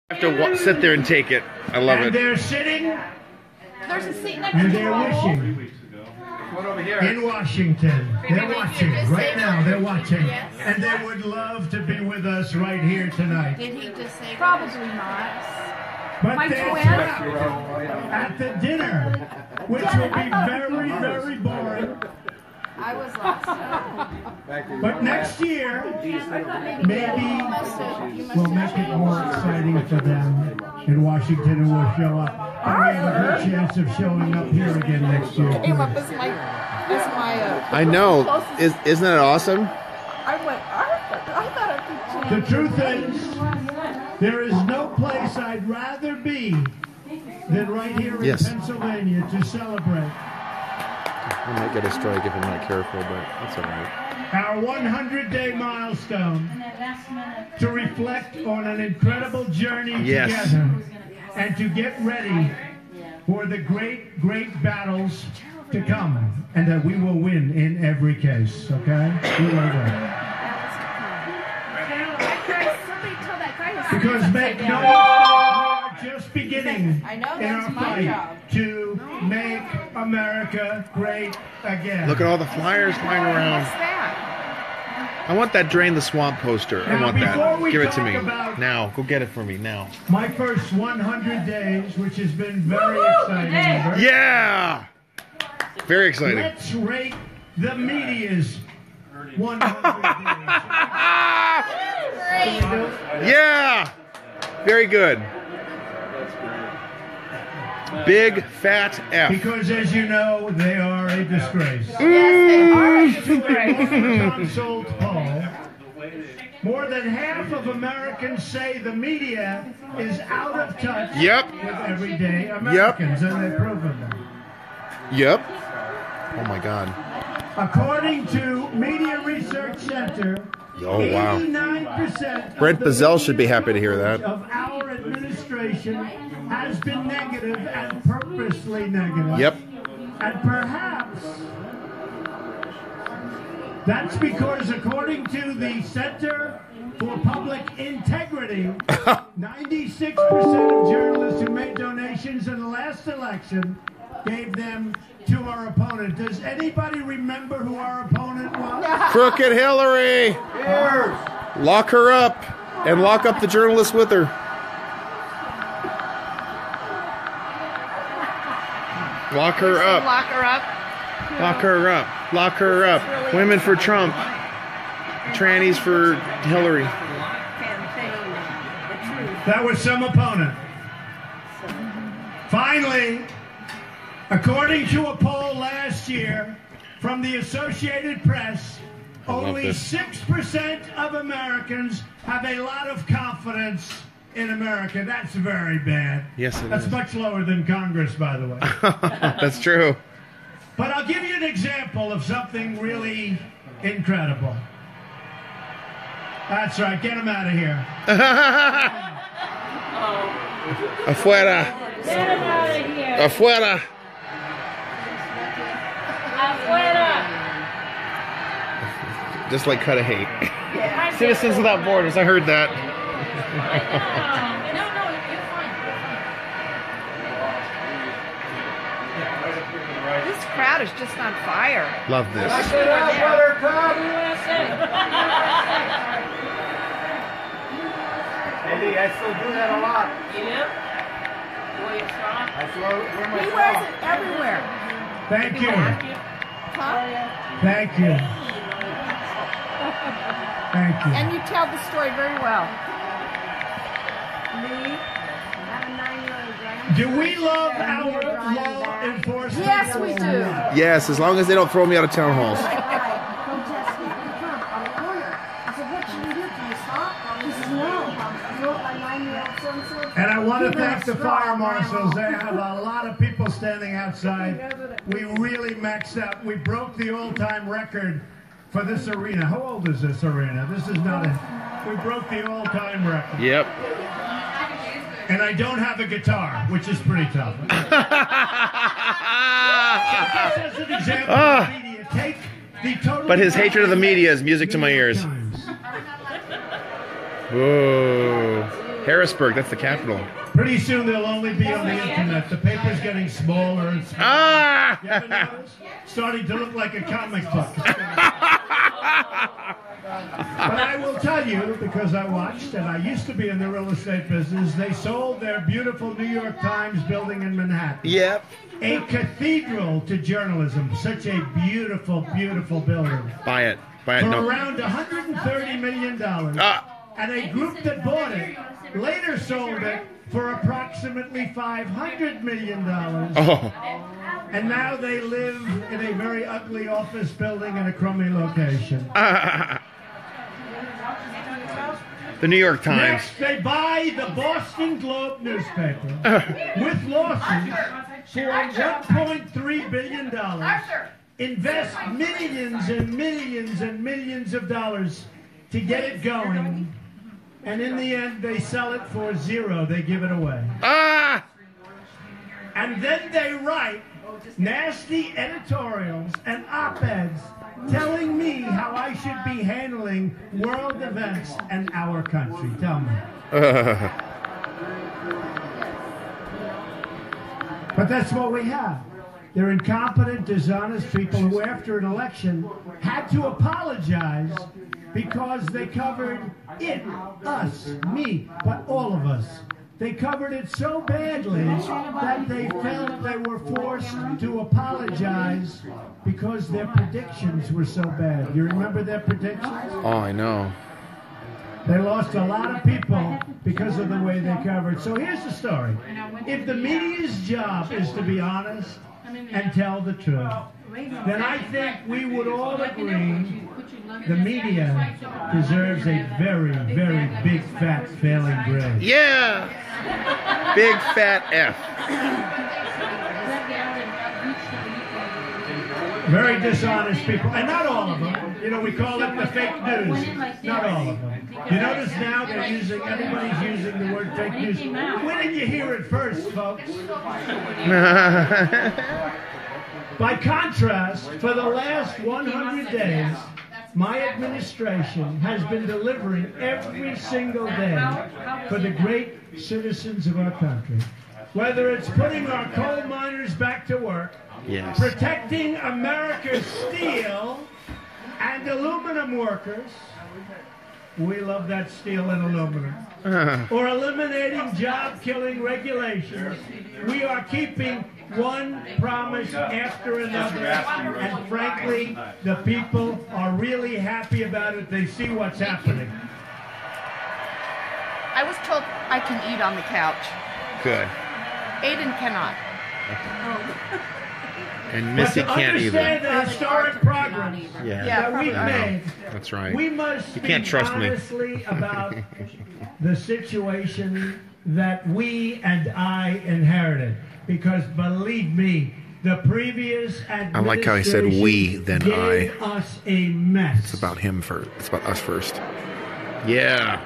Have to sit there and take it. I love it. They're sitting. There's a seat next to And you. they're wishing. In Washington. They're watching right now. They're watching. Yes. And they would love to be with us right here tonight. Did he just say probably not? But My they're twin? at the dinner, which will be very, very boring. I was lost. But next year, maybe we'll make it more exciting for them in Washington, and we'll show up. And we have a good chance of showing up here again next year. Came up as my I know. Isn't that awesome? I went, I thought I could The truth is, there is no place I'd rather be than right here in Pennsylvania to celebrate. I might get a strike if I'm not careful, but that's all right. Our 100-day milestone to reflect on an incredible journey together and to get ready for the great, great battles to come, and that we will win in every case, okay? We will win. Because make no mistake, we are just beginning in our fight to make America great again. Look at all the flyers flying around. I want that Drain the Swamp poster. I want that. Give it to me. Now. Go get it for me now. My first 100 days, which has been very exciting. Yeah! Very exciting. Let's rate the media's 100 days. Yeah! Very good. Big fat F. Because as you know, they are a disgrace. Yes, they are a disgrace. Unsold poll, more than half of Americans say the media is out of touch with everyday Americans, and they've proven that. Yep. Oh my God. According to Media Research Center, 89% Brent Bazell should be happy to hear that. of our administration has been negative and purposely negative. Yep. And perhaps that's because, according to the Center for Public Integrity, 96% of journalists who made donations in the last election gave them to our opponent. Does anybody remember who our opponent was? Crooked Hillary! Lock her up and lock up the journalists with her. Lock her up. Lock her up. Lock her up. Lock her up. Women for Trump. Trannies for Hillary. That was some opponent. Finally, according to a poll last year from the Associated Press, only 6% of Americans have a lot of confidence in America. That's very bad. Yes, it is. That's much lower than Congress, by the way. That's true. But I'll give you an example of something really incredible. That's right. Get him out of here. Afuera. Get him out of here. Afuera. Afuera. Just like cut a hate. Citizens Without Borders. I heard that. No, you're fine. This crowd is just on fire. Love this. What do you want to say? Eddie, I still do that a lot. You do? Boy, you're strong. I still wear my He wears it everywhere. Thank you. Huh? Thank you. Thank you. And you tell the story very well. Do we love our law enforcement? Yes, we do. Yes, as long as they don't throw me out of town halls. And I want to thank the fire marshals. They have a lot of people standing outside. We really maxed out. We broke the all-time record for this arena. How old is this arena? This is not a... We broke the all-time record. Yep. And I don't have a guitar, which is pretty tough. So just as an example of media, take the total... But his hatred of the media is music to my ears. Whoa. Harrisburg, that's the capital. Pretty soon they'll only be on the internet. The paper's getting smaller and smaller. Ah! You ever notice? Starting to look like a comic book. But I will tell you, because I watched, and I used to be in the real estate business, they sold their beautiful New York Times building in Manhattan. Yep. A cathedral to journalism. Such a beautiful, beautiful building. Buy it. Buy it. For No. around $130 million. And a group that bought it later sold it for approximately $500 million. Oh. And now they live in a very ugly office building in a crummy location. The New York Times. Next, they buy the Boston Globe newspaper with losses for $1.3 billion. Invest millions and millions and millions of dollars to get it going. And in the end, they sell it for zero. They give it away. Ah! And then they write nasty editorials and op-eds telling me how I should be handling world events and our country. Tell me. But that's what we have. They're incompetent, dishonest people who, after an election, had to apologize because they covered it, us, me, but all of us. They covered it so badly that they felt they were forced to apologize because their predictions were so bad. You remember their predictions? Oh, I know. They lost a lot of people because of the way they covered. So here's the story. If the media's job is to be honest and tell the truth, then I think we would all agree the media deserves a very, very big, fat, failing grade. Yeah! Big fat F. Very dishonest people, and not all of them. You know, we call it the fake news. Not all of them. You notice now they're using, everybody's using the word fake news. When did you hear it first, folks? By contrast, for the last 100 days, my administration has been delivering every single day for the great citizens of our country. Whether it's putting our coal miners back to work, Yes. protecting America's steel and aluminum workers. We love that steel and aluminum. Or eliminating job-killing regulations. We are keeping one promise after another. And frankly, the people are really happy about it. They see what's happening. I was told I can eat on the couch. Good. Aiden cannot. And Missy can't either. Understand the historic progress Yeah. that we've made. That's right. We must You speak can't trust me. honestly about the situation that we and I inherited. Because believe me, the previous administration I like how he said we, then gave I. us a mess. It's about him first. It's about us first. Yeah.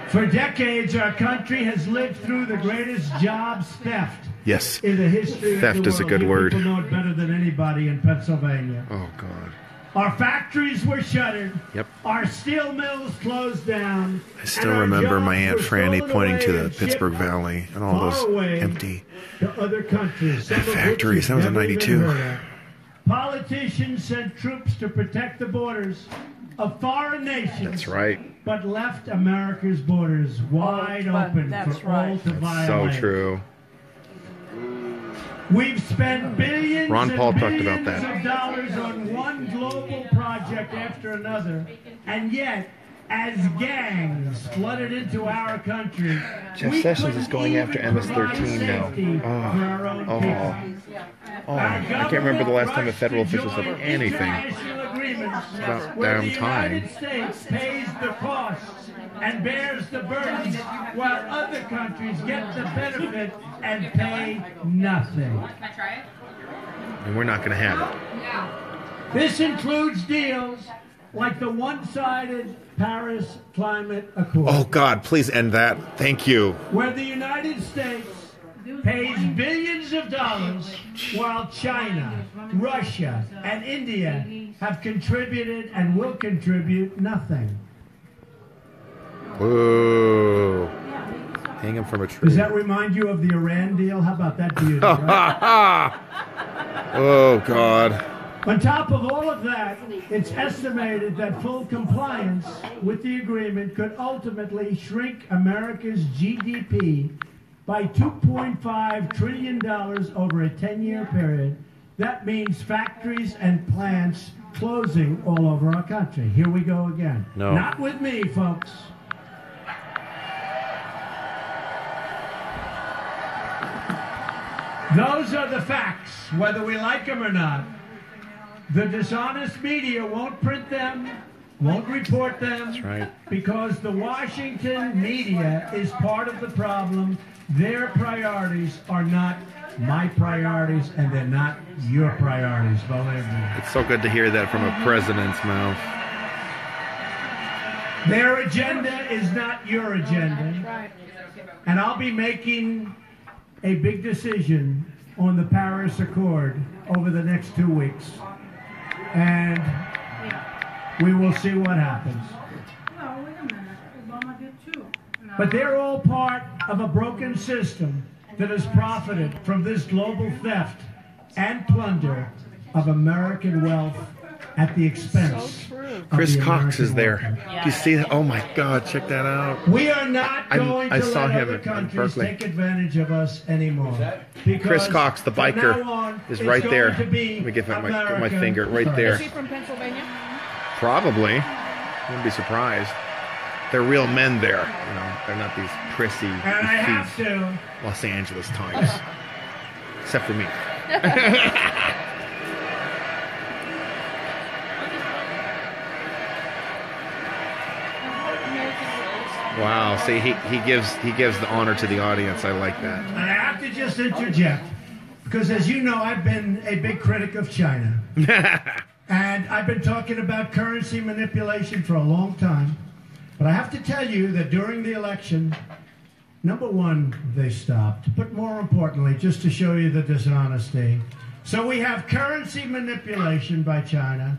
For decades, our country has lived through the greatest jobs theft Yes. in the history Theft of the is a world. good You word. people know it better than anybody in Pennsylvania. Oh, God. Our factories were shuttered. Yep. Our steel mills closed down. I still and our remember my jobs Aunt were Franny stolen pointing away to the and Pittsburgh shipped Valley and all far those away empty to other countries. Some of which factories. That was in you've never even 92. heard of. Politicians sent troops to protect the borders of foreign nations. That's right. But left America's borders wide open that's for all right. to So violate. true. We've spent billions Ron Paul and talked about billions that. of dollars on one global project after another, and yet, as gangs flooded into our country, Jeff we Sessions couldn't is going after even provide MS-13 now. safety Oh. for our own Oh. people. Oh, I can't remember the last time a federal official said anything. It's about where damn the time. United States pays the costs and bears the burdens, while other countries get the benefit and pay nothing. And we're not going to have it. This includes deals like the one-sided Paris Climate Accord, Oh, God, please end that. Thank you. where the United States pays billions of dollars while China, Russia, and India have contributed and will contribute nothing. Whoa. Hang him from a tree. Does that remind you of the Iran deal? How about that beauty? Right? Oh, God. On top of all of that, it's estimated that full compliance with the agreement could ultimately shrink America's GDP by $2.5 trillion over a 10-year period. That means factories and plants closing all over our country. Here we go again. No. Not with me, folks. Those are the facts, whether we like them or not. The dishonest media won't print them, won't report them. That's right. Because the Washington media is part of the problem. Their priorities are not my priorities, and they're not your priorities, believe me. It's so good to hear that from a president's mouth. Their agenda is not your agenda. That's right. And I'll be making a big decision on the Paris Accord over the next 2 weeks. And we will see what happens. No, wait a minute. Obama did too. No. But they're all part of a broken system that has profited from this global theft and plunder of American wealth at the expense. So true. of Chris the Cox is American there. worker. Do you see that? Oh, my God. Check that out. We are not going I to saw let him other in countries Berkeley. take advantage of us anymore. Because Chris Cox, the from biker, now on, is it's right going there. to be Let me give him my America finger right first. there. Is he from Pennsylvania? Probably. Wouldn't be surprised. They're real men there. You know, they're not these prissy, And I have effete to. Los Angeles Times. Except for me. Wow. See, he gives the honor to the audience. I like that. And I have to just interject, because as you know, I've been a big critic of China. And I've been talking about currency manipulation for a long time. But I have to tell you that during the election, number one, they stopped. But more importantly, just to show you the dishonesty. So we have currency manipulation by China.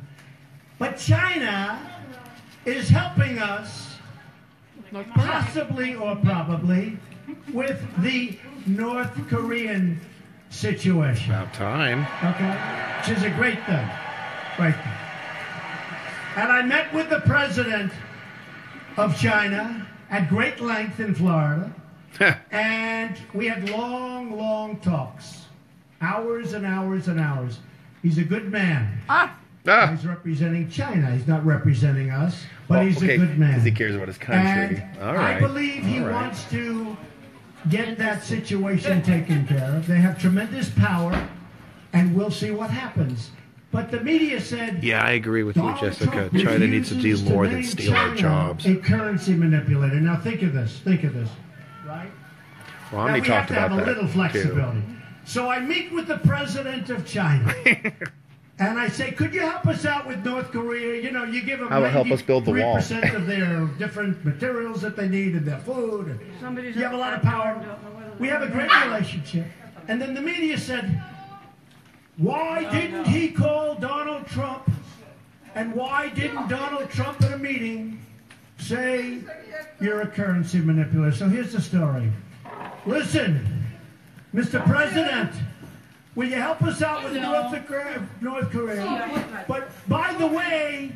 But China is helping us, North Korea. possibly or probably, with the North Korean situation. About time. Okay? Which is a great thing. Great thing. And I met with the president of China at great length in Florida. And we had long, long talks. Hours and hours and hours. He's a good man. Ah. He's representing China. He's not representing us, but Well, he's okay, a good man. 'cause he cares about his country. And All right. I believe he All right. wants to get that situation taken care of. They have tremendous power, and we'll see what happens. But the media said, Yeah, I agree with you, Donald Jessica. Trump China needs to do refuses more than name steal our China jobs. A currency manipulator. Now think of this. Think of this. Right? Well, Now Omni we have talked to have about a little that too. flexibility. So I meet with the president of China. And I say, could you help us out with North Korea? You know, you give them How about help us build the wall? 3% of their different materials that they need and their food. Somebody's You have a lot of power. We have a great relationship. And then the media said, why didn't he call Donald Trump? And why didn't Donald Trump at a meeting say you're a currency manipulator? So here's the story. Listen, Mr. President, will you help us out with North Korea? But by the way,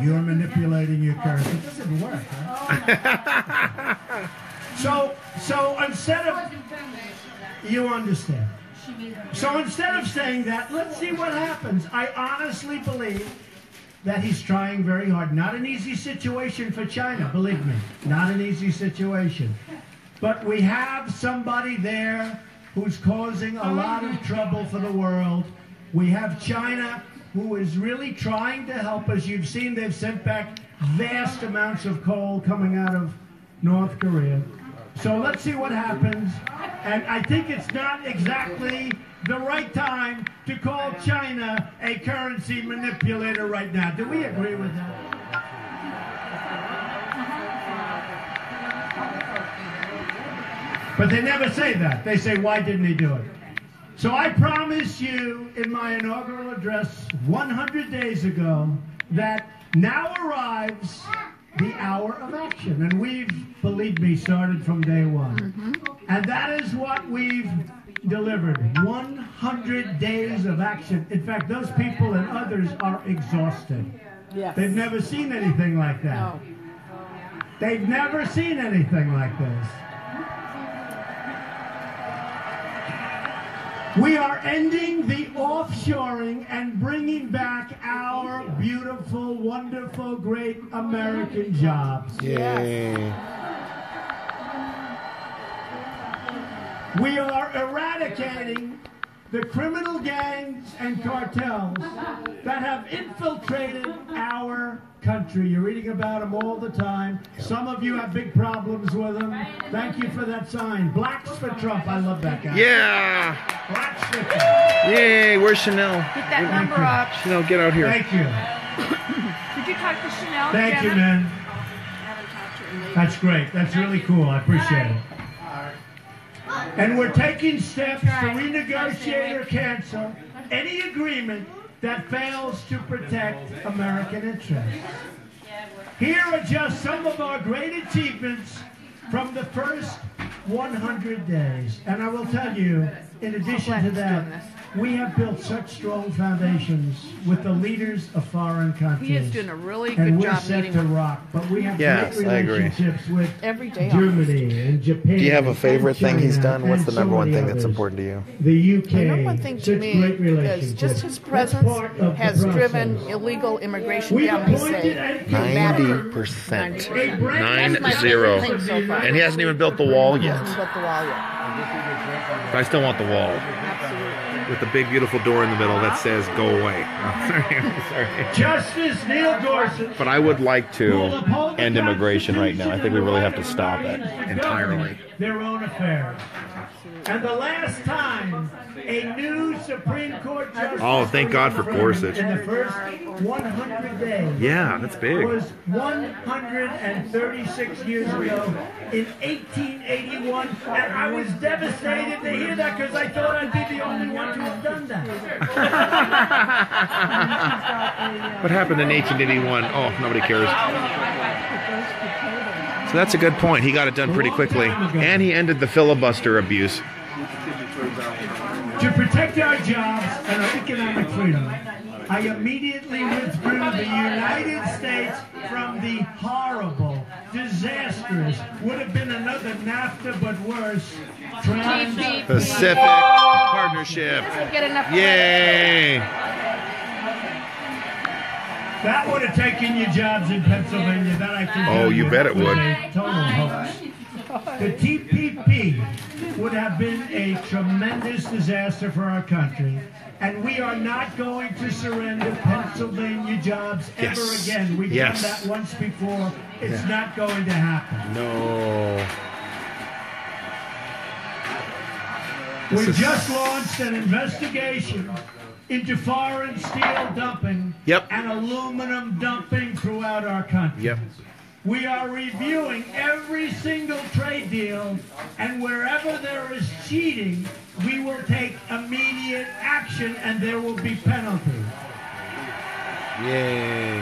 you're manipulating your currency. It doesn't work, huh? So instead of, you understand. So instead of saying that, let's see what happens. I honestly believe that he's trying very hard. Not an easy situation for China, believe me. Not an easy situation. But we have somebody there who's causing a lot of trouble for the world. We have China, who is really trying to help us. You've seen they've sent back vast amounts of coal coming out of North Korea. So let's see what happens. And I think it's not exactly the right time to call China a currency manipulator right now. Do we agree with that? But they never say that. They say, why didn't he do it? So I promised you in my inaugural address 100 days ago that now arrives the hour of action. And we've, believe me, started from day one. And that is what we've delivered. 100 days of action. In fact, those people and others are exhausted. Yes. They've never seen anything like that. No. They've never seen anything like this. We are ending the offshoring and bringing back our beautiful, wonderful, great American jobs. Yay. We are eradicating the criminal gangs and cartels that have infiltrated our country. You're reading about them all the time. Some of you have big problems with them. Thank you for that sign. Blacks for Trump. I love that guy. Yeah. Blacks for Trump. Yay. Where's Chanel? Get that number up. Chanel, get out here. Thank you. Did you talk to Chanel? Thank you, Jenna? man. That's great. That's really cool. I appreciate it. And we're taking steps to renegotiate or cancel any agreement that fails to protect American interests. Here are just some of our great achievements from the first 100 days. And I will tell you, in addition to that, we have built such strong foundations with the leaders of foreign countries. He is doing a really and good we're job set meeting to them rock. But we have Yes, great I agree. relationships with every day. Germany and Japan. Do you have a favorite thing he's China, done? What's and the number one so thing many that's others. important to you? The UK. The number one thing to such me great is relationships. just his That's presence part of the has driven process. illegal immigration We've down, they appointed say. and 90%. a brand new 9-0. thing so far. And he hasn't even built the wall yet. Hasn't built the wall yet. But I still want the wall. Absolutely. With the big, beautiful door in the middle that says, go away. Sorry. Justice Neil Gorsuch. But I would like to end immigration right now. I think we really have to stop it entirely. Their own affairs. And the last time a new Supreme Court justice Oh, thank God for Gorsuch. in the first 100 days Yeah, that's big. was 136 years ago in 1881, and I was devastated to hear that because I thought I'd be the only one to have done that. What happened in 1881? Oh, nobody cares. So that's a good point. He got it done pretty quickly. And he ended the filibuster abuse. To protect our jobs and our economic freedom, I immediately withdrew the United States from the horrible, disastrous, would have been another NAFTA but worse, Pacific Partnership. Get enough Yay! That would have taken your jobs in Pennsylvania. That I can Oh, you bet it was would. a total hoax. The TPP would have been a tremendous disaster for our country, and we are not going to surrender Pennsylvania jobs ever Yes. again. We've Yes. done that once before. It's not going to happen. No. We This is- just launched an investigation into foreign steel dumping Yep. and aluminum dumping throughout our country. Yep. We are reviewing every single trade deal, and wherever there is cheating, we will take immediate action, and there will be penalties. Yay.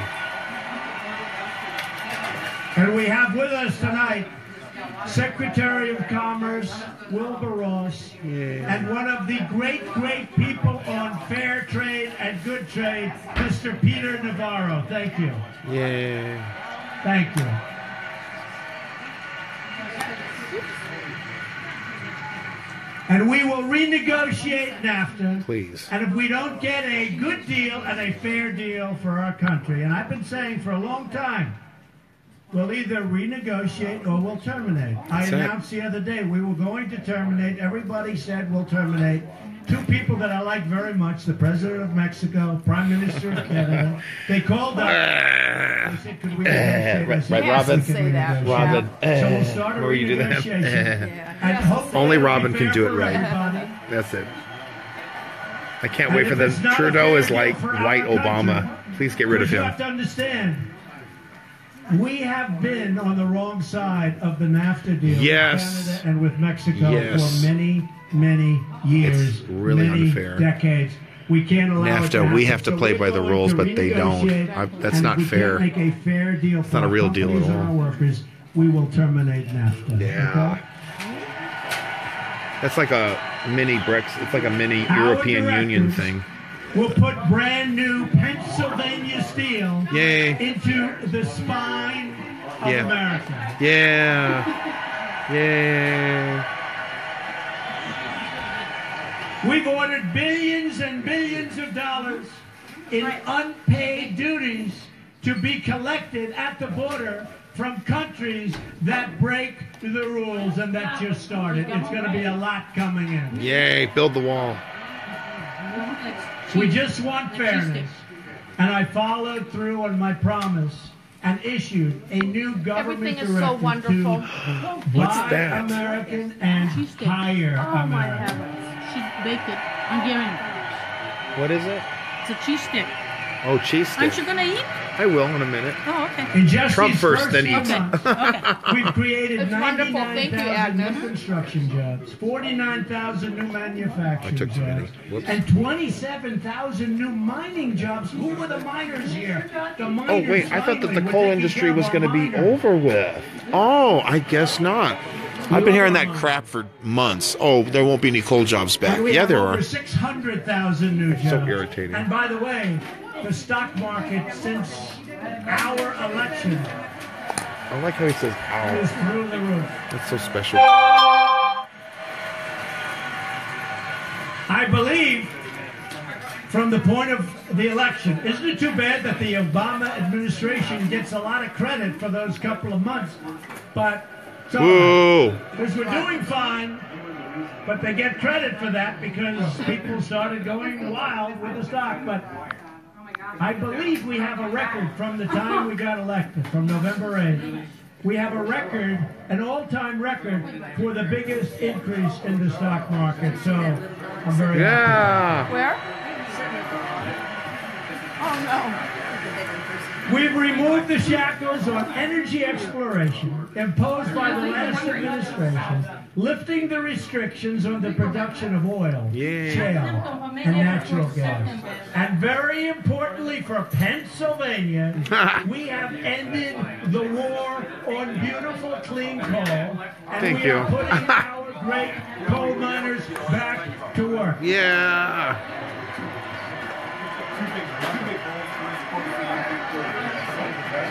And we have with us tonight Secretary of Commerce Wilbur Ross, and one of the great, great people on fair trade and good trade, Mr. Peter Navarro. Thank you. Yay. Thank you. And we will renegotiate NAFTA. Please. And if we don't get a good deal and a fair deal for our country, and I've been saying for a long time, we'll either renegotiate or we'll terminate. I That's it. announced the other day we were going to terminate. Everybody said we'll terminate. Two people that I like very much, the President of Mexico, Prime Minister of Canada, they called up. They said, could we negotiate? I Right, said, Robin? "Yes, we can Say that. renegotiate." Robin. So we'll start a Where you do that? renegotiation. And hopefully Only it'll be Robin can fair do it for right. everybody. That's it. I can't And wait if for them. it's not a Trudeau fair is deal like for our white Obama. country, Please get rid of you him. have to understand, we have been on the wrong side of the NAFTA deal Yes. with Canada and with Mexico Yes. for many, many years, It's really many unfair. decades. We can't allow NAFTA, we have to play by the rules, but they don't. That's not fair. Make a fair deal. It's not a real deal at all. Workers, we will terminate NAFTA. Yeah. Okay? That's like a mini Brexit. It's like a mini European Union thing. We'll put brand new Pennsylvania steel into the spine of America. Yeah. We've ordered billions and billions of dollars in unpaid duties to be collected at the border from countries that break the rules, and that just started. It's going to be a lot coming in. Yay, build the wall. We just want fairness. And I followed through on my promise and issued a new government Everything is so wonderful. What's buy that? American and hire Oh my American. heavens. She baked it. I'm giving it. What is it? It's a cheese stick. Oh, cheese Aren't stick. you gonna eat? I will in a minute. Oh, okay. In just Trump these first, then 6 eats. months, Okay. we've created It's wonderful. Thank you, 99,000 new Agnes. construction jobs, 49,000 new manufacturing I took too many. jobs, Whoops. and 27,000 new mining jobs. Who were the miners here? The Oh, miners wait, I thought that the finally were coal taking industry care of was our going to be miners. over with. Oh, I guess not. I've been hearing that crap for months. Oh, there won't be any coal jobs back. And we Yeah, have there over are. 600,000 new jobs. So irritating. And by the way, the stock market since our election I like how he says, is ow. through the roof. That's so special. I believe, from the point of the election, isn't it too bad that the Obama administration gets a lot of credit for those couple of months? But it's all right, Whoa. because we're doing fine, but they get credit for that because people started going wild with the stock. But I believe we have a record from the time we got elected, from November 8th. We have a record, an all-time record, for the biggest increase in the stock market. So I'm very happy. Yeah. Where? Oh no. We've removed the shackles on energy exploration imposed by the last administration, lifting the restrictions on the production of oil, shale, and natural gas. And very importantly for Pennsylvania, we have ended the war on beautiful clean coal, and Thank we you. are putting our great coal miners back to work. Yeah.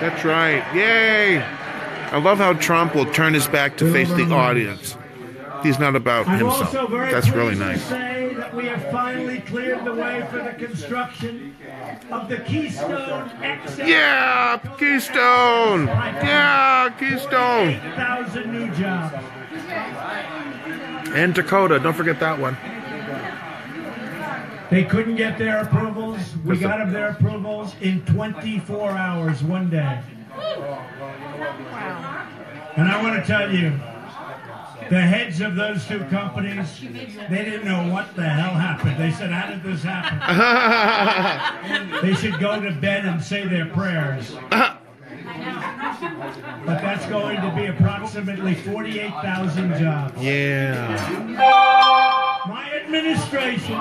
That's right. Yay. I love how Trump will turn his back to face the audience. He's not about I'm himself. also very That's really pleased nice. to say that we have finally cleared the way for the construction of the Keystone XL. Yeah, Keystone. Yeah, Keystone. 8,000 new jobs. And Dakota. Don't forget that one. They couldn't get their approvals. We got them their approvals in 24 hours, one day. And I want to tell you, the heads of those two companies, they didn't know what the hell happened. They said, how did this happen? They should go to bed and say their prayers. But that's going to be approximately 48,000 jobs. Yeah. My administration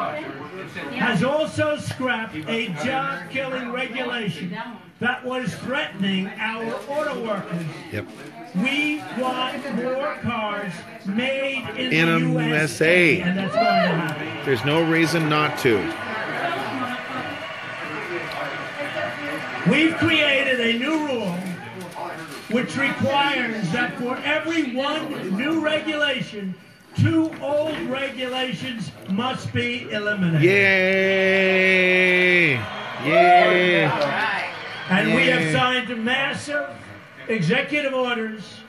has also scrapped a job-killing regulation that was threatening our auto workers. Yep. We want more cars made in In the USA. and that's going to happen. There's no reason not to. We've created a new rule which requires that for every one new regulation, 2 old regulations must be eliminated. Yay! Yay! And we have signed massive executive orders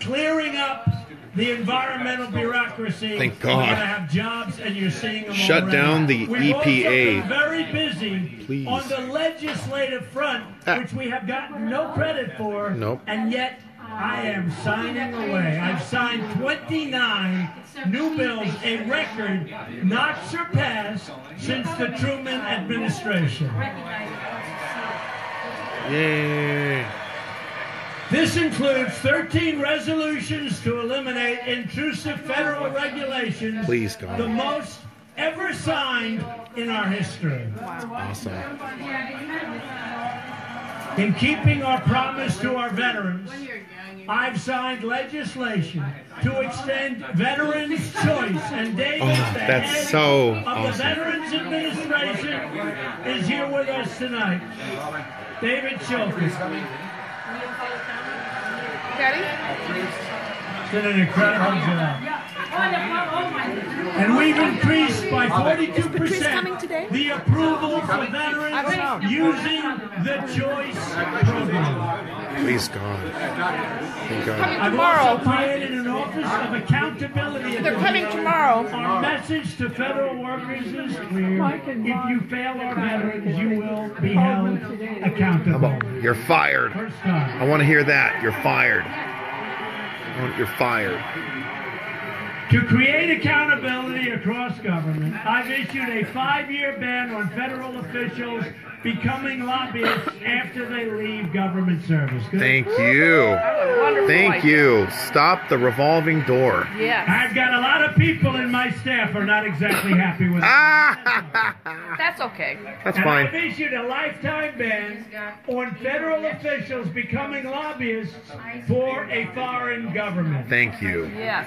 clearing up the environmental bureaucracy. Thank God. We're going to have jobs, and you're seeing them Shut already. down the We've also EPA. been very busy Please. on the legislative front, which we have gotten no credit for. Nope. And yet, I am signing away. I've signed 29 new bills, a record not surpassed since the Truman administration. Yay! This includes 13 resolutions to eliminate intrusive federal regulations, Please, God. the most ever signed in our history. Awesome. In keeping our promise to our veterans, I've signed legislation to extend Veterans Choice, and David, the that's head so of awesome. the Veterans Administration, is here with us tonight. David Schultz. Daddy? It's been an incredible job. And we've increased by 42% the approval for veterans using the Choice program. Please God. Thank God. I've also created an office of accountability. They're coming tomorrow. Our message to federal workers is clear. If you fail our veterans, you will be held accountable. You're fired. First time. I want to hear that. You're fired. You're fired. To create accountability across government, I've issued a 5-year ban on federal officials becoming lobbyists after they leave government service. Good. Thank you. Wonderful Thank idea. you. Stop the revolving door. Yes. I've got a lot of people in my staff who are not exactly happy with it. That's okay. That's And fine. I've issued a lifetime ban on federal officials becoming lobbyists for a foreign government. Thank you. Yes.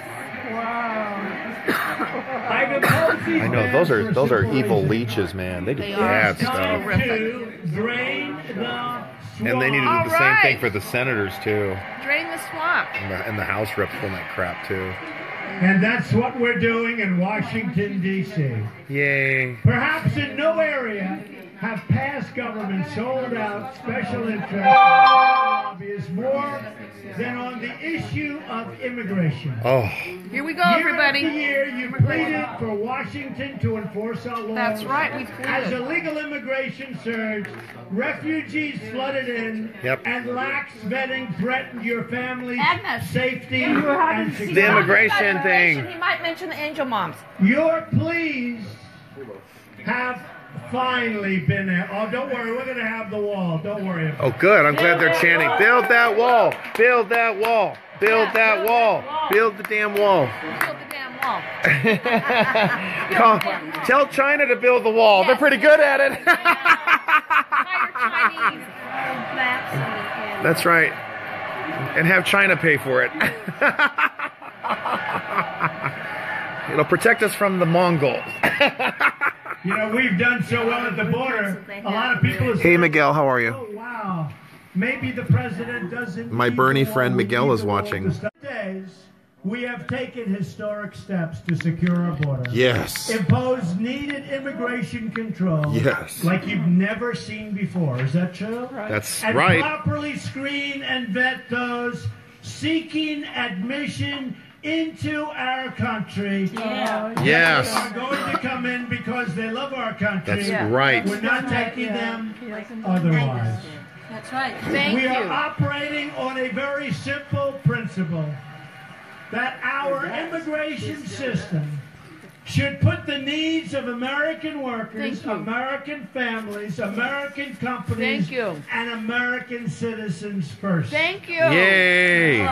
I've imposed these I know bans those for are simple evil reasons. leeches, man. They do They bad are. stuff. To drain the swamp. And they need to do All the same thing right. for the senators too, Drain the swamp. and the House reps on that crap too. And that's what we're doing in Washington, D.C. Yay! Perhaps in no area have past governments sold out special interests lobbyists more than on the issue of immigration. Oh, Here we go, Year everybody. after year, you pleaded for Washington to enforce our laws. That's right, we've As pleaded. illegal immigration surged, refugees flooded in, Yep. and lax vetting threatened your family's Agnes. safety and the security. immigration thing. He might mention the angel moms. Your pleas have finally been there. Oh, don't worry, we're going to have the wall. Don't worry about it. Oh, good. I'm glad they're chanting. Build that wall. Build that wall. Build that wall. Build the damn wall. Build the damn wall. Tell China to build the wall. They're pretty good at it. Hire Chinese. That's right. And have China pay for it. It'll protect us from the Mongols. You know, we've done so well at the border. A lot of people have Hey, said, Miguel, how are you? oh, wow. Maybe the president doesn't My need Bernie the wall. friend We Miguel need is the wall watching. to stop. Days, we have taken historic steps to secure our border. Yes. Impose needed immigration control. Yes. Like you've never seen before. Is that true? That's And right. properly screen and vet those seeking admission into our country. Yes. They are going to come in because they love our country. That's right. We're not taking them otherwise. That's right. Thank We are you. operating on a very simple principle that our immigration system should put the needs of American workers, Thank you. American families, American companies, Thank you. and American citizens first. Thank you. Yay.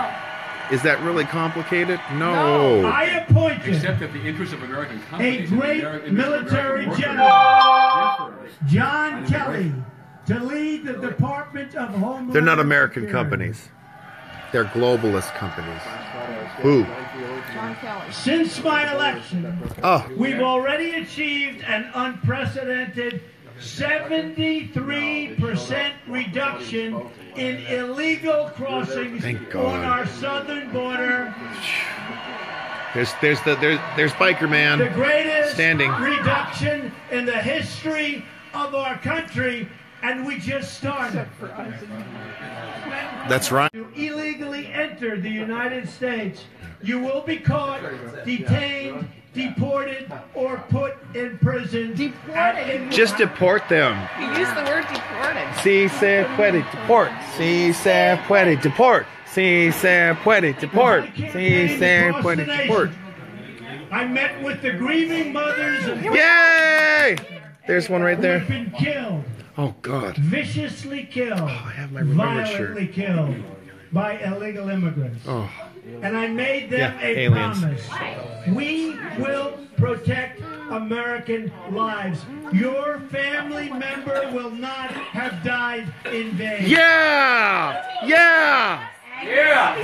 Is that really complicated? No. I appointed Except that the interests of American a companies and the great American military workers general, differs. John Kelly, to lead the Department of Homeland They're not American Security. companies. They're globalist companies. Who? John Kelly. Since my election, Oh, we've already achieved an unprecedented 73% reduction in illegal crossings Thank God. on our southern border. there's Biker The Man. greatest Standing. reduction in the history of our country, and we just started. That's right. To illegally enter the United States, you will be caught, detained, deported, or put in prison. Deported. Just deport them. He used the word deported. Si se puede deport. Si se puede deport. Si se puede deport. Si se puede deport. I met with the grieving mothers of Yay! There's one right who there. have been killed, Oh, God. viciously killed, I have my remembered violently shirt. killed by illegal immigrants. Oh, And I made them Yeah, a aliens. promise. We will protect American lives. Your family member will not have died in vain. Yeah! Yeah!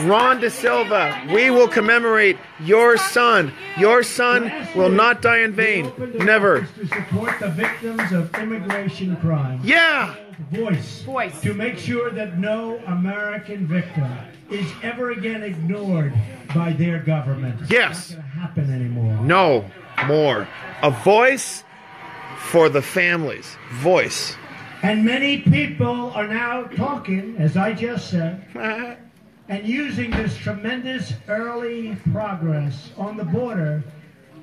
Ron De Silva, we will commemorate your son. Your son will not die in vain. Never. To support the victims of immigration crime. Yeah! Voice. To make sure that no American victim is ever again ignored by their government. Yes. It's not going to happen anymore. No more. A voice for the families. Voice. And many people are now talking, as I just said, and using this tremendous early progress on the border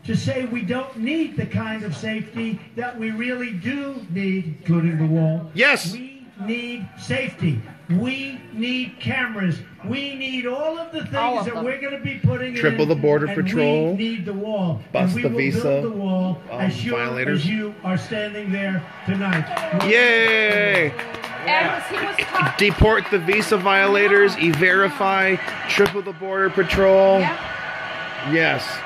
to say we don't need the kind of safety that we really do need, including the wall. Yes. We need safety. We need cameras. We need all of the things that we're going to be putting Triple in. the border and patrol. We need the wall. Bust and we the will visa. build the wall as sure violators. as you are standing there tonight. Yay! And he was talking. Deport the visa violators, e-verify, triple the border patrol. Yep. Yes.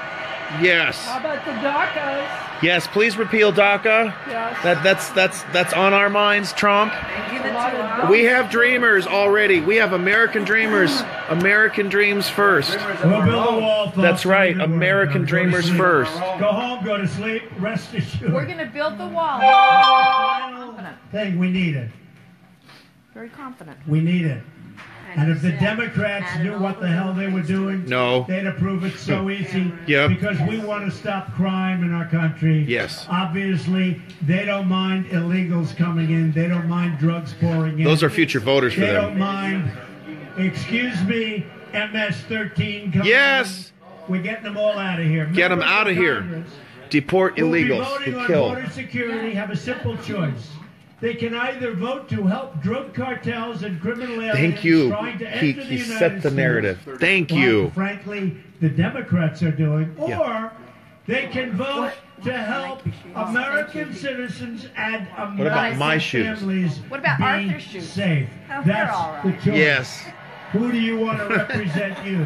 Yes. How about the DACAs? Yes, please repeal DACA. Yes. That's on our minds, Trump. We have dreamers already. We have American dreamers. American dreams first. We'll build a wall, folks. That's right. Don't even worry. American Go to dreamers sleep. first. Go home, go to sleep, rest assured. We're going to build the wall. Final thing, we need it. Very confident. We need it. And if the Democrats knew what the hell they were doing, No. they'd approve it so easy. Yep. Because we want to stop crime in our country. Yes. Obviously, they don't mind illegals coming in. They don't mind drugs pouring in. Those are future voters for They don't them. mind, excuse me, MS-13 coming Yes. in. We're getting them all out of here. Get them Members out of here. Congress Deport who will be illegals voting who on kill. border security have a simple choice. They can either vote to help drug cartels and criminal aliens Thank you. trying to He enter the United set the States, narrative. Thank like, you. frankly, the Democrats are doing, or Yeah. they can vote to help American citizens and What about American my shoes? families What about be Arthur's shoes? safe. Oh, they're That's all the right. choice. Yes. Who do you want to represent you?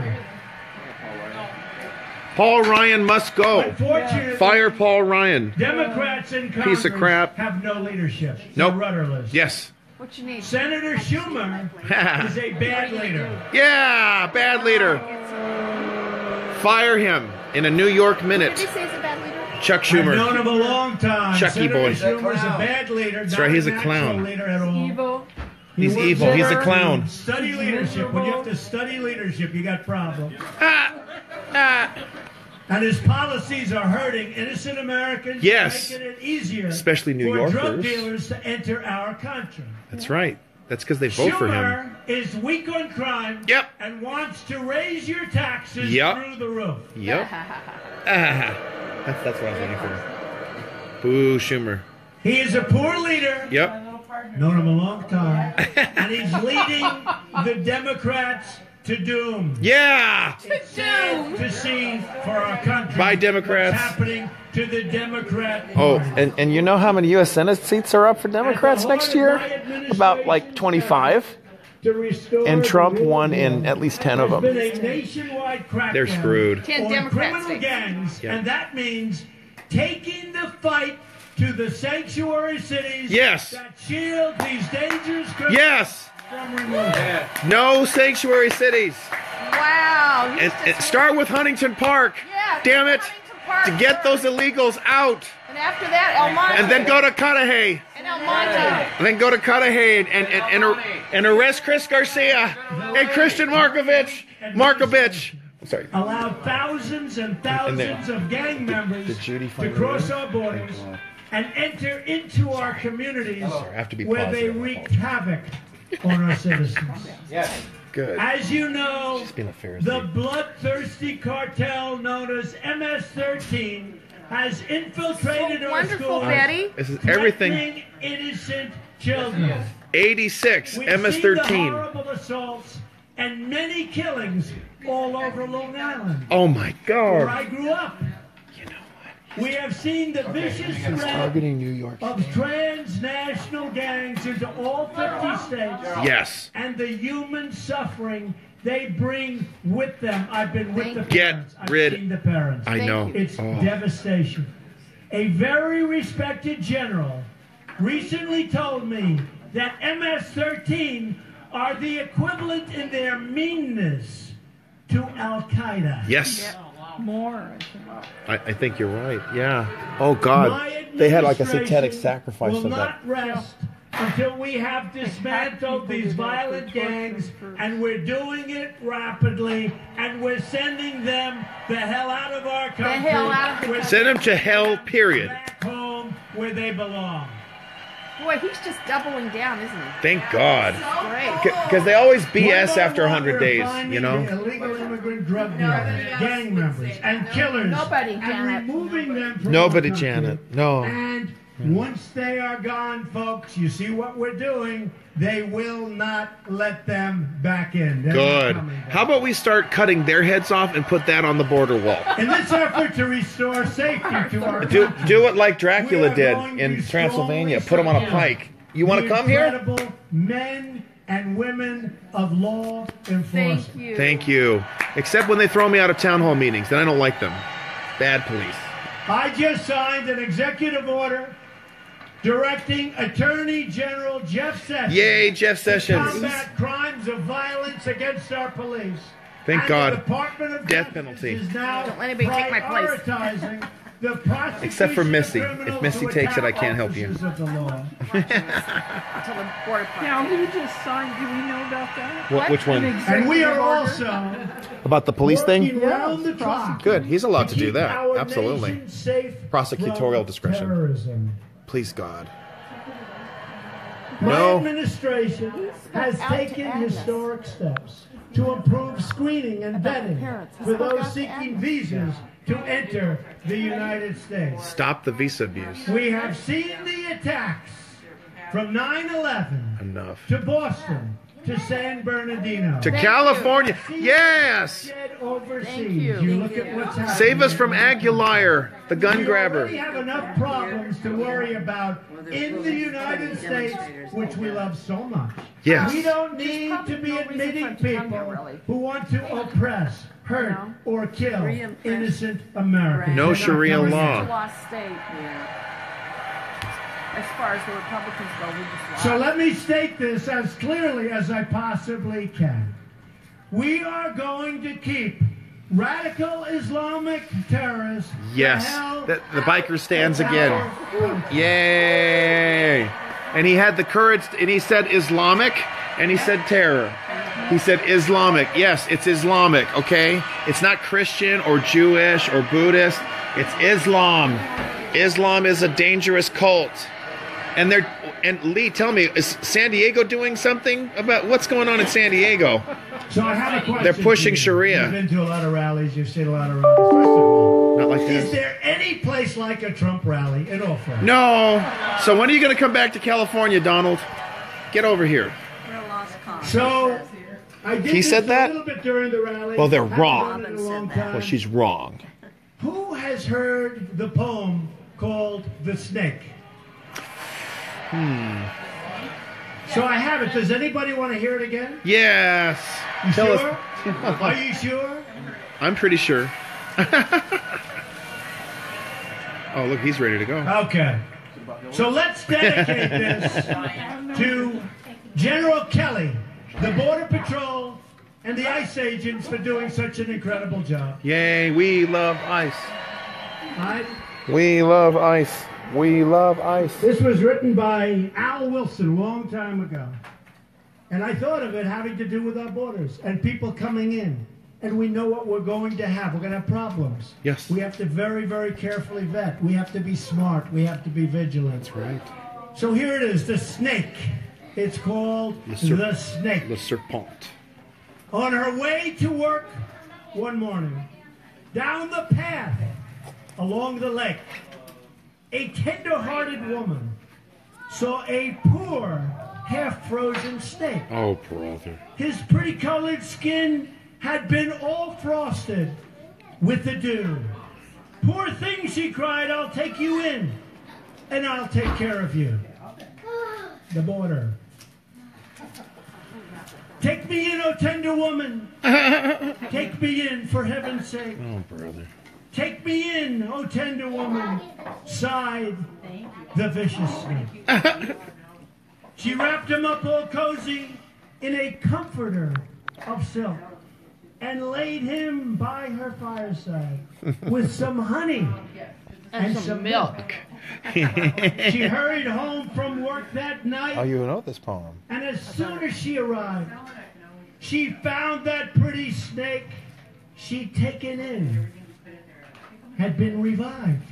Paul Ryan must go. Unfortunately, Fire Paul Ryan. Democrats in Congress Piece of crap. have no leadership. Nope. They're rudderless. Yes. What you need? Senator Schumer is a bad leader. Yeah, bad leader. Fire him in a New York minute. Did he say he's a bad leader? Chuck I've known Schumer. him a long time. Chucky Senator boy. Schumer's a bad leader. That's not right, he's a natural clown. leader at all. Evil. He's works evil. He's a hard. clown. Study leadership. When you have to study leadership, you got problems. And his policies are hurting innocent Americans. Yes. Making it easier Especially New for drug Yorkers. dealers to enter our country. That's right. That's because they vote for him. Schumer is weak on crime. Yep. And wants to raise your taxes Yep. through the roof. Yep. That's what I was waiting for. Boo, Schumer. He is a poor leader. Yep. Known him a long time. And he's leading the Democrats to doom. Yeah. It's sad to see for our country. Bye, Democrats. What's happening to the Democrat Oh, Party. and you know how many U.S. Senate seats are up for Democrats next year? About like 25. To restore And Trump the won rule in of law. at least 10 of them. There's been a nationwide crackdown They're screwed. 10 on Democrat criminal states. gangs, Yeah. and that means taking the fight to the sanctuary cities Yes. that shield these dangerous criminals Yes. from removal. No sanctuary cities. Wow. you And just- start with Huntington Park. Yeah, Damn it. Huntington Park To get those illegals out. And after that, El Monte. And then go to Cudahy. And El Monte. And then go to Cudahy and arrest Chris Garcia and Christian Markovich. I'm sorry. Allow thousands and thousands of gang members the Judy to Fund cross really? our borders and enter into our communities I have to be where they positive. wreak havoc on our citizens. Yes. Good. As you know, She's been a Pharisee. the bloodthirsty cartel known as MS-13 has infiltrated So our wonderful, schools, Betty. This is everything. threatening innocent children. 86 We've seen the MS-13. horrible assaults and many killings all over Long Island, Oh my where God. I grew up. You know what? We have seen the vicious threat Targeting New York. of transnational gangs into all 50 states Yes. and the human suffering they bring with them. I've been with the Get parents. I've rid- seen the parents. I know. It's Oh. devastation. A very respected general recently told me that MS-13 are the equivalent in their meanness to Al-Qaeda. Yes. More. I think you're right. Yeah. Oh, God. They had like a satanic sacrifice will of not that. rest until we have dismantled these violent gangs, and we're doing it rapidly, and we're sending them the hell out of our country. The hell out of the country. Send them to hell, period. Back home where they belong. Boy, he's just doubling down, isn't he? Thank God. Great. Because they always BS One by after one, 100 we're days, finding you know? the illegal immigrant drug dealers, gang members, and killers, Nobody, and Janet. removing them from Nobody, our country. Janet. No. And once they are gone, folks, you see what we're doing. They will not let them back in. They're not Good. coming back. How about we start cutting their heads off and put that on the border wall? In this effort to restore safety to our Do country, it like Dracula we are did going in to Transylvania. strongly Put them on a support pike. You want to the come here? incredible men and women of law enforcement. Thank you. Thank you. Except when they throw me out of town hall meetings. Then I don't like them. Bad police. I just signed an executive order directing Attorney General Jeff Sessions Yay, Jeff to Sessions. combat crimes of violence against our police. Thank And God. The Department of Death Justice penalty. is now Don't let anybody take my place. prioritizing the prosecution Except for Missy. of criminals If Missy who takes it, I attack can't help you. officers of the law. Until the border Now, party. who just signed, do we know about that? Which one? And we are also About the police working thing? round the clock Good. He's allowed to keep do that. our Absolutely. nation safe Prosecutorial from discretion. terrorism. Please, God. My No. administration has out to taken Agnes. historic steps to improve screening and About vetting parents. He for spoke those out to seeking Agnes. visas to enter the United States. Stop the visa abuse. We have seen the attacks from 9/11 Enough. to Boston to San Bernardino. To Thank California. Yes. Shed overseas. Thank you. Look at what's happening. Save us from Aguilar, the gun We grabber. already have enough problems to worry about in the United States, which we love so much. Yes. We don't need probably to be no reason for admitting him to come here, people really. who want to oppress, hurt, No. or kill Sharia and innocent Americans. No They're not Sharia coming law. in. Lost state. As far as the Republicans go, we just lost. So let me state this as clearly as I possibly can. We are going to keep radical Islamic terrorists Yes. the hell The biker stands out of again. our country. Yay. And he had the courage, and he said Islamic, and he said terror. He said Islamic. Yes, it's Islamic, okay? It's not Christian or Jewish or Buddhist. It's Islam. Islam is a dangerous cult. And Lee, tell me, is San Diego doing something about what's going on in San Diego? So I have a question. They're pushing for you. Sharia. You've been to a lot of rallies. You've seen a lot of rallies. First of all, Not like is this. there any place like a Trump rally in all fairness? No. So when are you going to come back to California, Donald? Get over here. We're a lost cause. So I did He this said that? a little bit during the rally. Well, they're Haven't wrong. done it in a long time. Well, she's wrong. Who has heard the poem called "The Snake"? So I have it. Does anybody want to hear it again? Yes. You Tell sure? us. Are you sure? I'm pretty sure. Oh, look, he's ready to go. Okay. So let's dedicate this to General Kelly, the Border Patrol, and the ICE agents for doing such an incredible job. Yay, we love ice. Right? We love ice. We love ice. This was written by Al Wilson a long time ago. And I thought of it having to do with our borders and people coming in. And we know what we're going to have. We're going to have problems. Yes. We have to very, very carefully vet. We have to be smart. We have to be vigilant. That's right. So here it is, the snake. It's called the snake. Le Serpent. On her way to work one morning, down the path along the lake, a tender-hearted woman saw a poor, half-frozen snake. Oh, brother. His pretty-colored skin had been all frosted with the dew. Poor thing, she cried, I'll take you in, and I'll take care of you. The border. Take me in, oh tender woman. Take me in, for heaven's sake. Oh, brother. Take me in, O tender woman, sighed the vicious snake. She wrapped him up all cozy in a comforter of silk and laid him by her fireside with some honey and some milk. She hurried home from work that night. Oh, you know this poem. And as soon as she arrived, she found that pretty snake she'd taken in had been revived.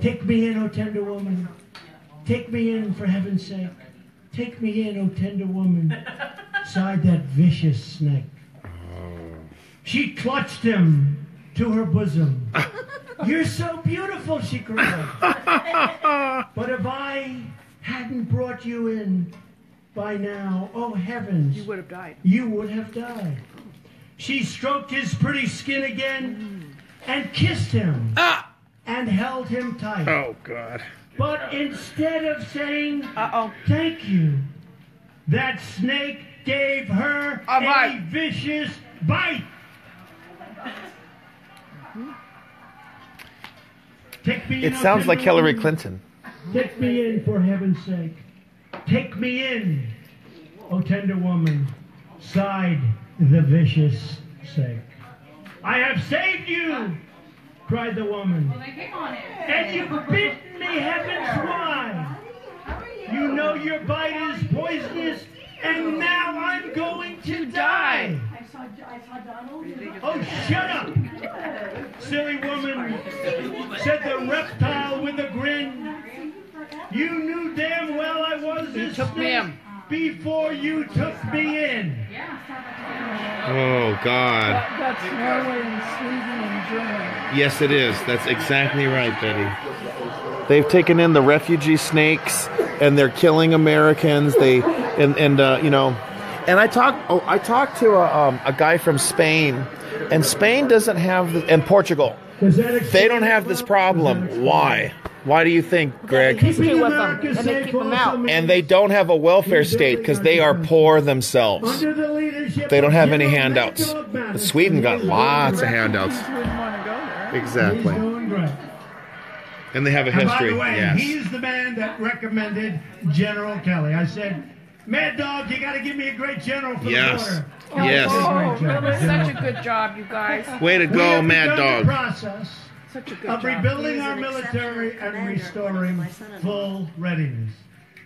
Take me in, O tender woman. Take me in, for heaven's sake. Take me in, O tender woman, sighed that vicious snake. She clutched him to her bosom. You're so beautiful, she cried. But if I hadn't brought you in by now, oh heavens, You would have died. you would have died. She stroked his pretty skin again and kissed him and held him tight. Oh, God. But instead of saying thank you, that snake gave her a bite. vicious bite. Take me in, It O sounds like tender Hillary woman. Clinton. Take me in, for heaven's sake. Take me in, O tender woman, sighed the vicious snake. I have saved you, cried the woman. And you've bitten me, heavens why? You know your bite is poisonous, and now I'm going to die. I saw Donald. Oh, shut up, silly woman, said the reptile with a grin. You knew damn well I was a snake before you took me in. Oh, God. That's Norway and Sweden and Germany. Yes, it is. That's exactly right, Betty. They've taken in the refugee snakes, and they're killing Americans. You know, and I talked to a guy from Spain, and Spain doesn't have and Portugal. They don't have this problem. Why? Why do you think, Greg? History with them, and they keep them out. And they don't have a welfare state because they are poor themselves. They don't have any handouts. But Sweden got lots of handouts. Wouldn't want to go there. Exactly. And they have a And by history. the way, Yes. he's the man that recommended General Kelly. I said, Mad Dog, you got to give me a great general for the Yes. border. Yes. Oh, really? Such a good job, you guys. Way to We go, have Mad begun the Dog. process Such a good of job. rebuilding our He is an military exceptional and commander, restoring my son-in-law. full readiness.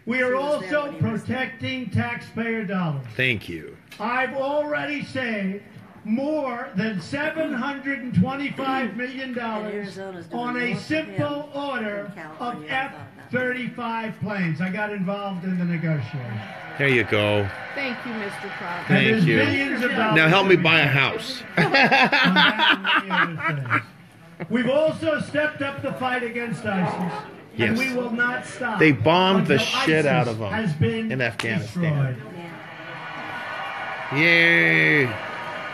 We are He was there also when he was there. protecting taxpayer dollars. Thank you. I've already saved more than $725 million Arizona's doing on a more for simple him order than of California, I thought that. F-35 planes. I got involved in the negotiation. There you go. Thank you, Mr. Crowder. Thank And there's you. millions of dollars Now help me to be buy a spent house. on that and many other things. We've also stepped up the fight against ISIS. Yes. And we will not stop. They bombed the until shit out ISIS of them has been in Afghanistan. destroyed. Yay.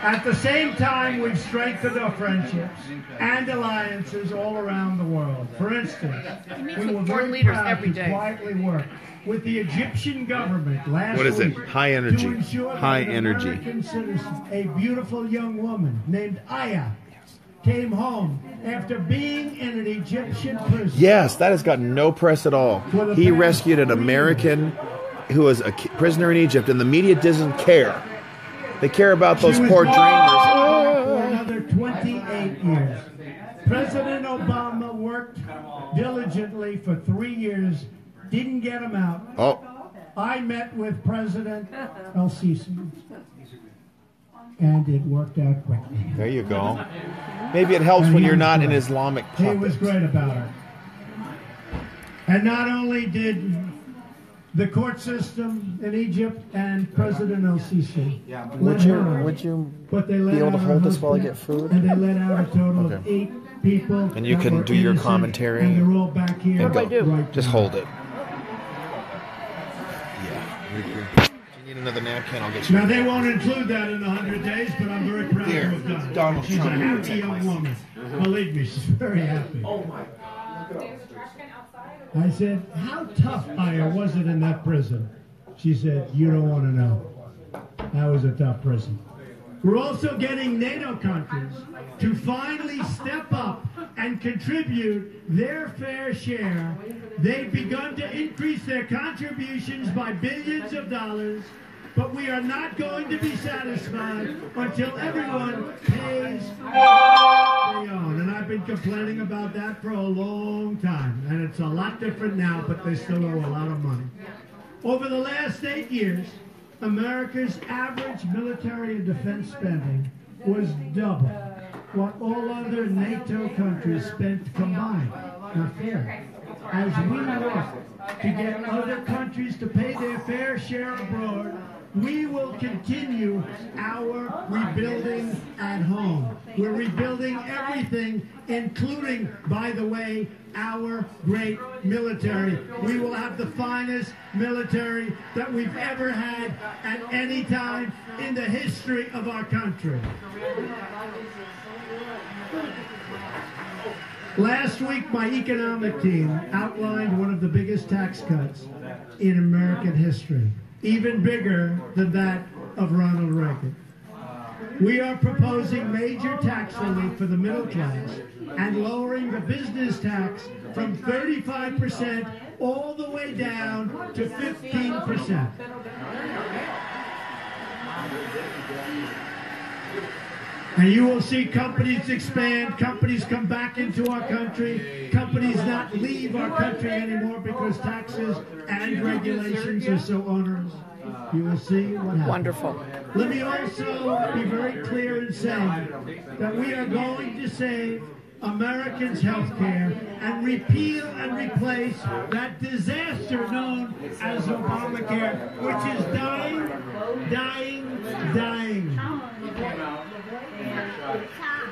At the same time, we've strengthened our friendships and alliances all around the world. For instance, meets we with were foreign very leaders proud every to day. quietly work with the Egyptian government last What is it? week High energy. to ensure High that an energy. American citizen, a beautiful young woman named Aya, came home after being in an Egyptian prison. Yes, that has gotten no press at all. He rescued an American who was a prisoner in Egypt, and the media doesn't care. They care about those She was poor for dreamers. another 28 years. President Obama worked diligently for 3 years, didn't get him out. Oh, I met with President El-Sisi, and it worked out quickly. there you go. Maybe it helps when you're not an Islamic He was puppet. great about it. And not only did the court system in Egypt and President El-Sisi let her out, but they let be able to out her hold this while I husband, get food? And they let out a total of Okay. 8 people. And you that can were do your innocent, commentary And they're all back here. and go. What do I do? Right Just now. hold it. Yeah. If you need another napkin, I'll get you. Now, they won't include that in the 100 days, but I'm very proud Here, to have done it. Donald She's Trump a will happy protect young my woman. Believe me, she's very happy. Oh my. I said, how tough, Aya, was it in that prison? She said, you don't want to know. That was a tough prison. We're also getting NATO countries to finally step up and contribute their fair share. They've begun to increase their contributions by billions of dollars, but we are not going to be satisfied until everyone pays what they own. And I've been complaining about that for a long time, and it's a lot different now, but they still owe a lot of money. Over the last 8 years, America's average military and defense spending was double what all other NATO countries spent combined. Not fair. As we work to get other countries to pay their fair share abroad, we will continue our rebuilding at home. We're rebuilding everything, including, by the way, our great military. We will have the finest military that we've ever had at any time in the history of our country. Last week, my economic team outlined one of the biggest tax cuts in American history, even bigger than that of Ronald Reagan. We are proposing major tax relief for the middle class and lowering the business tax from 35% all the way down to 15%. And you will see companies expand, companies come back into our country, companies not leave our country anymore because taxes and regulations are so onerous. You will see what happens. Wonderful. Let me also be very clear in saying that we are going to save Americans' health care and repeal and replace that disaster known as Obamacare, which is dying.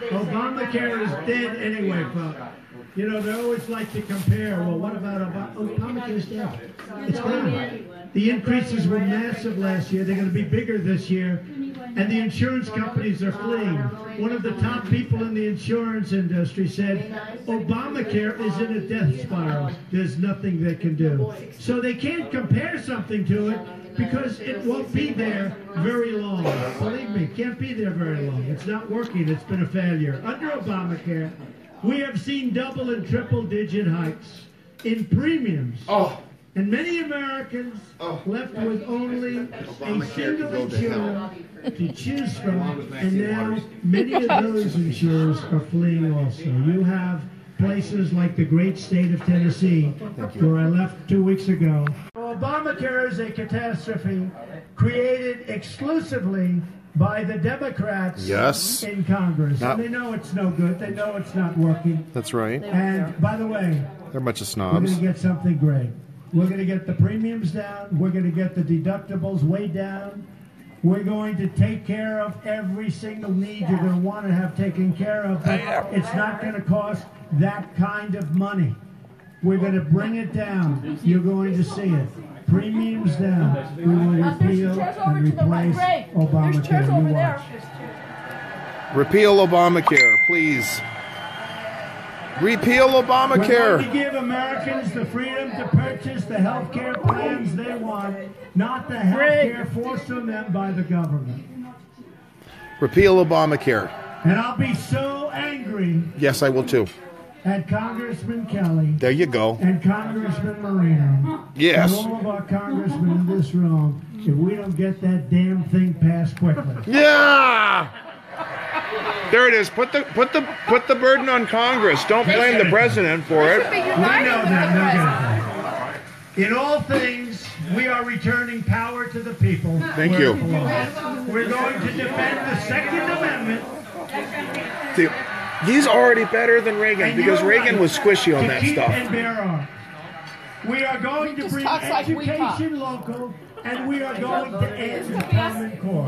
Obamacare is dead anyway, folks. You know, they always like to compare, well, what about Obamacare is dead. It's gone. The increases were massive last year. They're going to be bigger this year. And the insurance companies are fleeing. One of the top people in the insurance industry said, Obamacare is in a death spiral. There's nothing they can do. So they can't compare something to it because it won't be there very long. Believe me, it can't be there very long. It's not working. It's been a failure. Under Obamacare, we have seen double and triple digit hikes in premiums. And many Americans left with only a single insurer to choose from, and now many of those insurers are fleeing also. You have places like the great state of Tennessee, where I left 2 weeks ago. Obamacare is a catastrophe created exclusively by the Democrats in Congress. And they know it's no good. They know it's not working. That's right. And by the way, they're a bunch of we're snobs. going to get something great. We're going to get the premiums down. We're going to get the deductibles way down. We're going to take care of every single need you're going to want to have taken care of. But it's not going to cost that kind of money. We're going to bring it down. You're going to see it. Premiums down. We will repeal and replace Obamacare. You watch. Repeal Obamacare, please. Repeal Obamacare. We're going to give Americans the freedom to purchase the health care plans they want, not the health care forced on them by the government. Repeal Obamacare. And I'll be so angry. Yes, I will too. At Congressman Kelly. There you go. And Congressman Marino. Yes. And all of our congressmen in this room, if we don't get that damn thing passed quickly. Yeah. There it is. Put the burden on Congress. Don't blame the president for it. We know that. In all things, we are returning power to the people. Thank you. We're going to defend the Second Amendment. See, he's already better than Reagan because Reagan was squishy on that stuff. And bear arms. We are going to bring education local, and we are going to end the Common Core.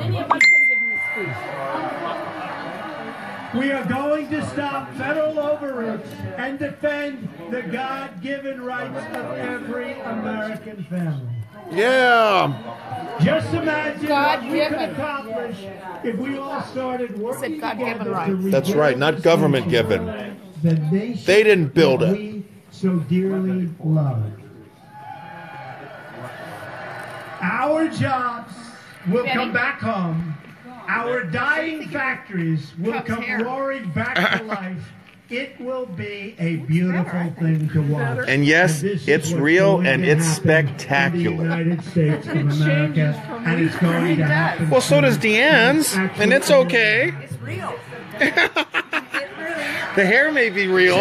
We are going to stop federal overreach and defend the God-given rights of every American family. Yeah. Just imagine what we could accomplish if we all started working together to rebuild. That's right, not government given. The nation they didn't build it. We so dearly love. Our jobs will come back home, Our dying factories will come roaring back to life. It will be a beautiful thing to watch. And yes, this is it's what's real going and to it's happen spectacular. in the United States of America, and it's going to happen. Well, so does Deanne's, and it's okay. It's real. The hair may be real,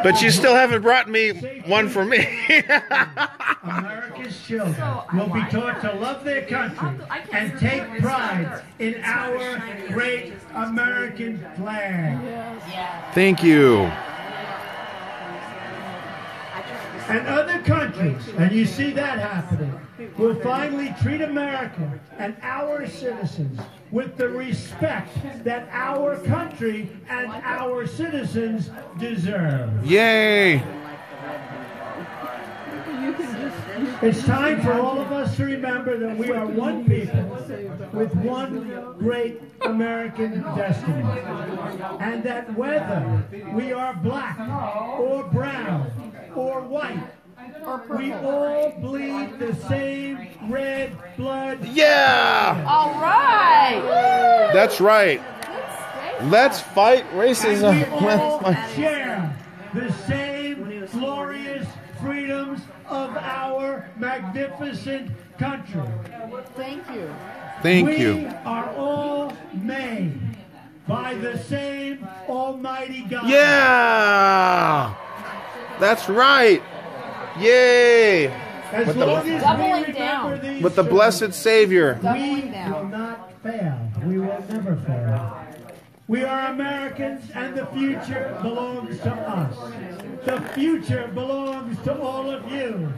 but you still haven't brought me one for me. America's children will be taught to love their country and take pride in our great American flag. Thank you. And other countries, and you see that happening, will finally treat America and our citizens with the respect that our country and our citizens deserve. Yay! It's time for all of us to remember that we are one people with one great American destiny. And that whether we are black or brown or white, we all bleed the same red blood. Yeah! All right. That's right. Let's fight racism. And we all share the same glorious freedoms of our magnificent country. Thank you. Thank you. We are all made by the same Almighty God. Yeah! That's right. Yay! As With long the, as Doubling we down. remember these with the truths, blessed Savior. we Doubling down. will not fail. We will never fail. We are Americans, and the future belongs to us. The future belongs to all of you.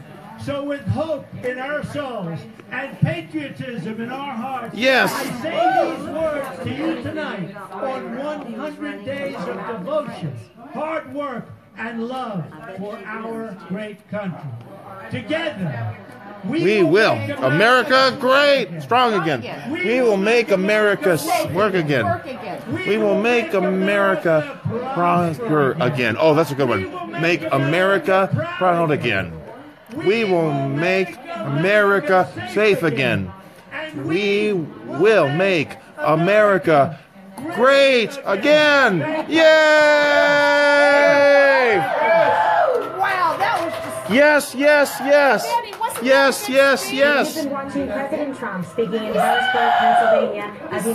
So with hope in our souls and patriotism in our hearts, Yes. I say these words to you tonight on 100 days of devotion, hard work, and love for our great country. Together, We will. make America great. Strong again. We will make America work again. Work again. We will make America prosper again. Oh, that's a good one. Make America proud again. We will make America safe again. We will make America great again. Yay! Wow, that was just. Yes, yes, yes. Yes, yes, yes. You've been watching President Trump speaking in Harrisburg, Pennsylvania, as he